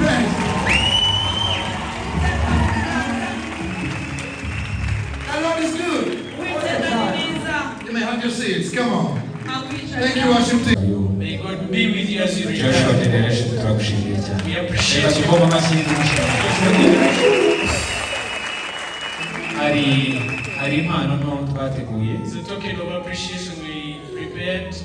praise. The Lord is good. You may have your seats. Come on. Thank you, worship team. May God be with you as you Joshua generation turagushimiye cyane. We appreciate you. Tukoma amashyi hari impano nto twateguye. It's a token of appreciation we prepared.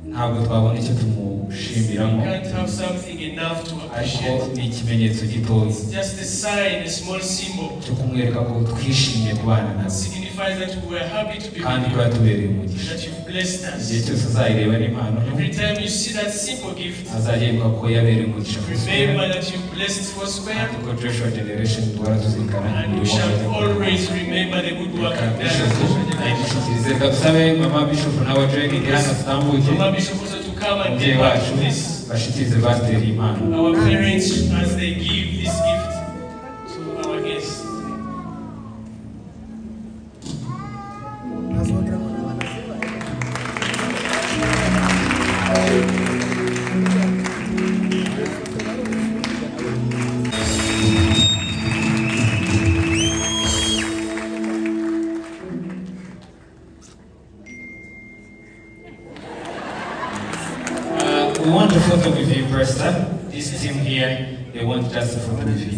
Ntabwo twabona icyo tumushyimiramo. We can't have something enough to appreciate. Ariko ni ikimenyetso gitoya. It's just a sign, a small symbol. Cyo kumwereka ko twishimiye kubana nawe. Signifies that we were happy to be kandi with ko you. yatubereye umugisha. That you've blessed us. Igihe cyose uzayireba n'impano nto. Every time you see that simple gift, azajya ko yabereye umugisha. remember that you blessed Foursqaure. Ko Joshua generation duhora tuzirikana. And we shall always remember the good work you've done. Reka dusabe mama bishop nawe joining hano tutambuke. Mama Bishop also to come and Umubyeyi give back wacu this. bashikirize bateri impano. Our parents as they give this gift to our guests. We want to photo with you, Pastor. This team here, they want just to photo with you.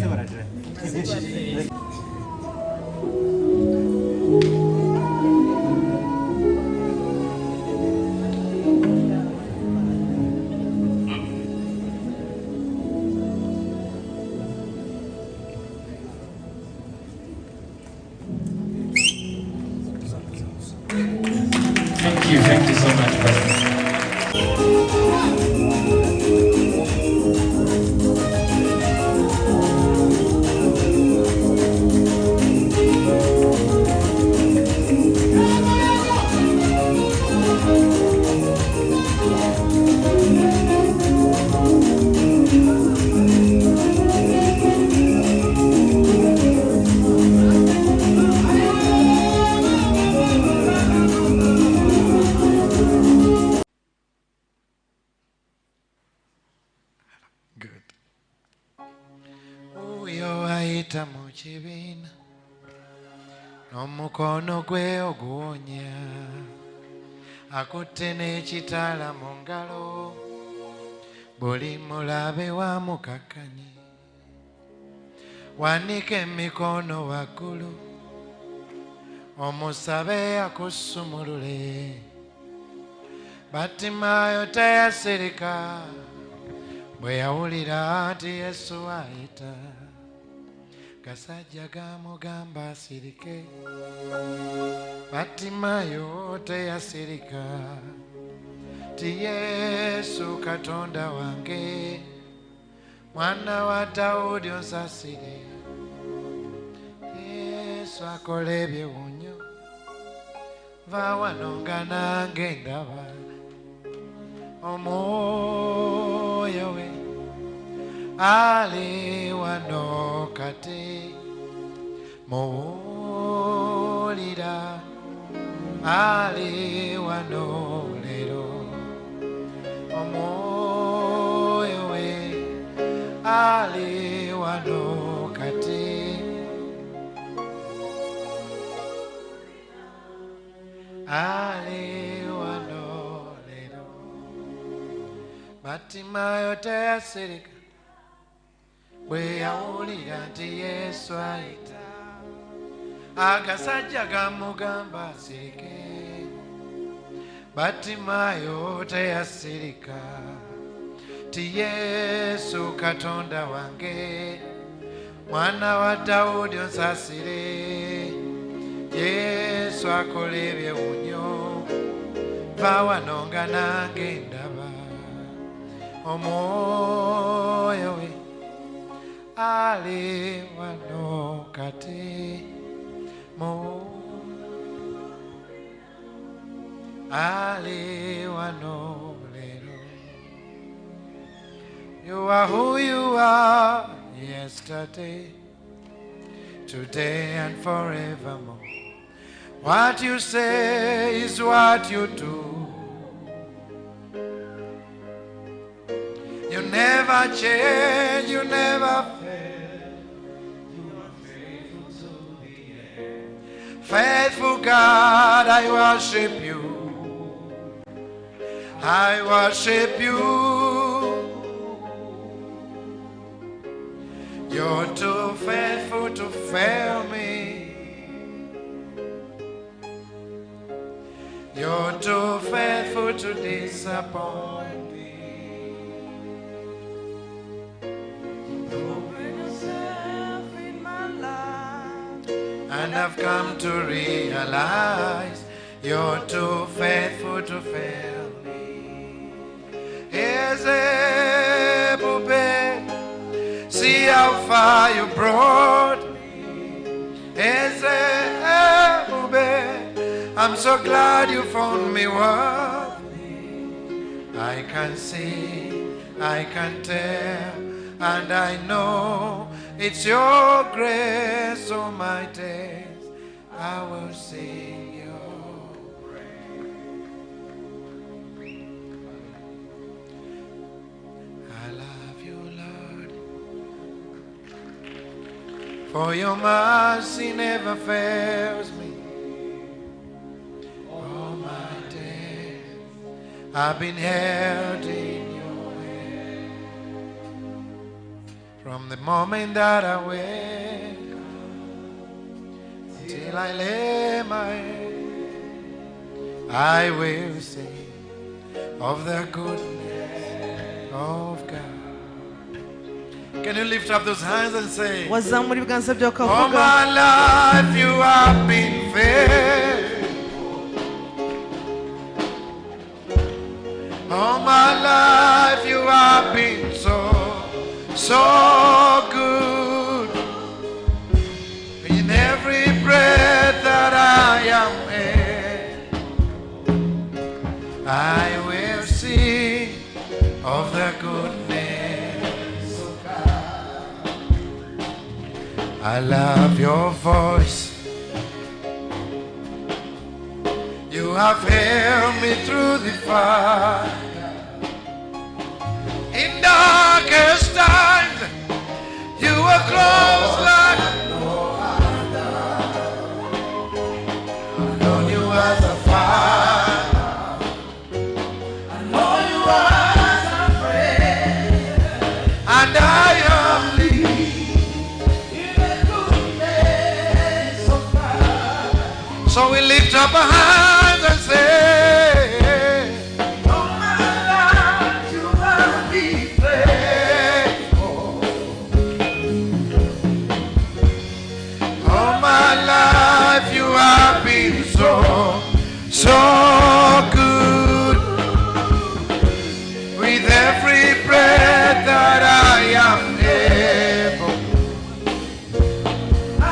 Thank you so much, Pastor. Chibina n'omukono gwe oguwonya akutte n'ekitala mu ngalo buli mulabe wa mukakkanyi wanika emikono waggulu omusabe akusumulule Batimayo teyasirika bwe yawulira nti Yesu ayita Kasajja gamugamba asirike Batimayo teyasirika ti Yesu Katonda wange mwana wa Daudi onsasire Yesu akola ebyewuunyo va wano nga nange ndaba omwoyo we ali wano kati muwulira ali wano lero omwoyo we ali wano kati ali wano lero Batimayo teyasirika bwe yawulira nti Yesu ayita akasajja gamugamba asirike Batimayo teyasirika ti Yesu Katonda wange mwana wa Daudi onsasire Yesu akola ebyewuunyo va wano nga nange ndaba omwoyo we ali wano kati ali wano lero You are who you are yesterday today and forevermore What you say is what you do You never never change, you never fail. You are faithful to the end. Faithful God, I worship you. I worship you. You're too faithful to fail me. You're too faithful to disappoint me. Open yourself in my life, and I've come to realize you're too faithful to fail me. Ezebube, see how far you brought me. Ezebube, I'm so glad you found me worthy. I can see, I can tell, and I know it's your grace, all my days I will sing your praise. I love you, Lord, for your mercy never fails me. I've been held in your hand from the moment that I wake up till I lay my head. I will sing of the goodness of God. Can you lift up those hands and say, all my life you have been faithful. All my life you have been so good. In every breath that I am in, I will sing of the goodness of God. I love your voice. You have held me through the fire. In darkest times, you were close like no other. I know you as a father. I know you as a friend. And I am living in the goodness of God. So we lift up our hands and say, all my life you have been faithful. All my life you have been so good. With every breath that I am able, I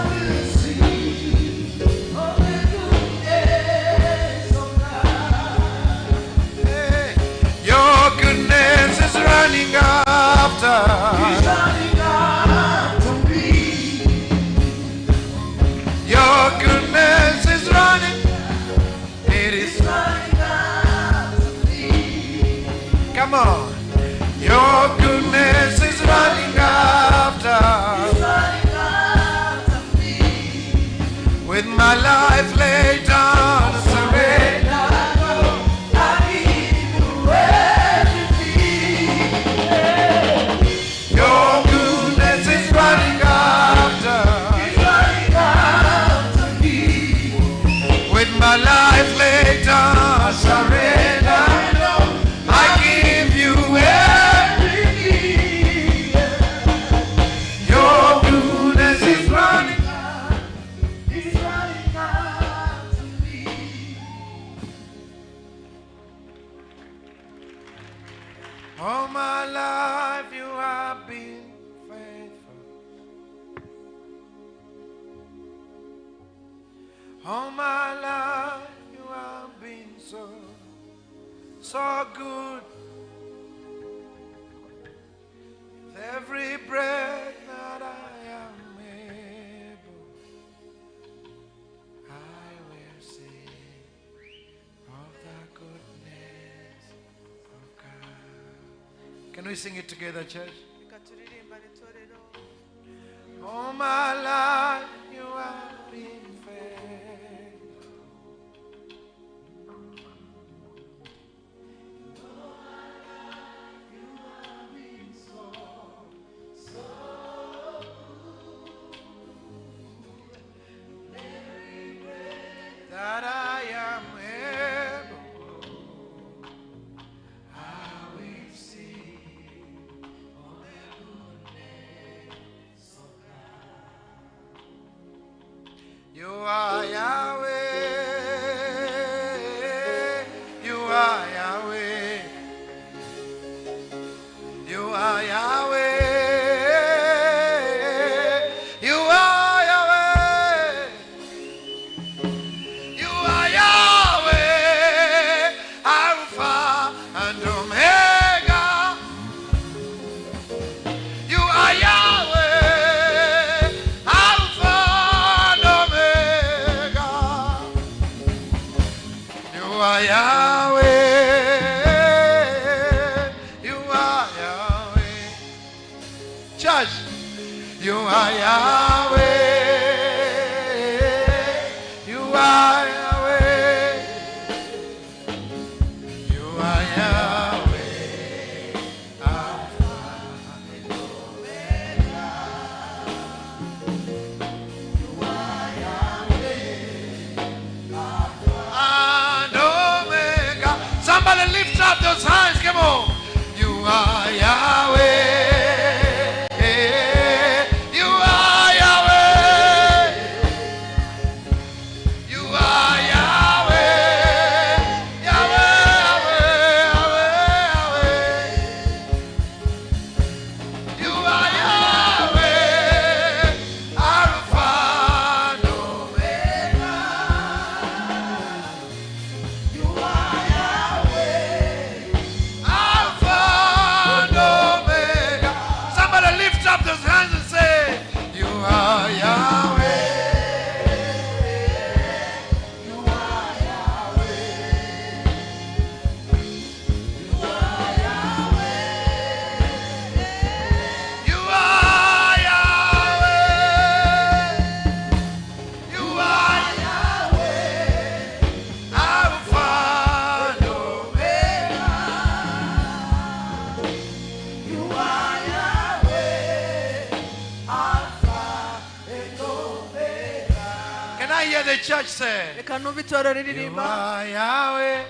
will sing of the goodness of God. Hey, your goodness is running after. It's running after me. Your goodness is running. It is running after me. Come on. Your goodness is running after. It's running after me. With my life laid down, I surrender. I give you everything. Your goodness is running after. It's running after me. With my life laid down, I surrender. I give you everything. Your goodness is running after. It's running after me. All my life you have been faithful. All my life you have been so good. With every breath that I am able, I will sing of the goodness of God. Can we sing it together, church? Reka turirimbane itorero. All my life you have been faithful. All my life you have been so good. Every breath that I am able, I will sing of the goodness of God. You are Yahweh. You are Yahweh. You are Yahweh. You are Yahweh. You are Yahweh. Alpha and Omega. You are Yahweh. Alpha and Omega. You are Yahweh. You are Yahweh. Church, you are Yahweh. You are Yahweh. You are Yahweh. Alpha and Omega. You are Yahweh. Alpha and Omega. Somebody lift up those hands. Come on. You are Yahweh. You are Yahweh. You are Yahweh. Yahweh, Yahweh, Yahweh, Yahweh. You are Yahweh. Alpha and Omega. You are Yahweh. Alpha and Omega. Somebody lift up those hands and say, you are Yahweh. You are Yahweh. You are Yahweh. You are Yahweh. You are Yahweh. Alpha and Omega. You are Yahweh. Alpha and Omega. Can I hear the church say? Reka numve itorero You riririmba. are Yahweh.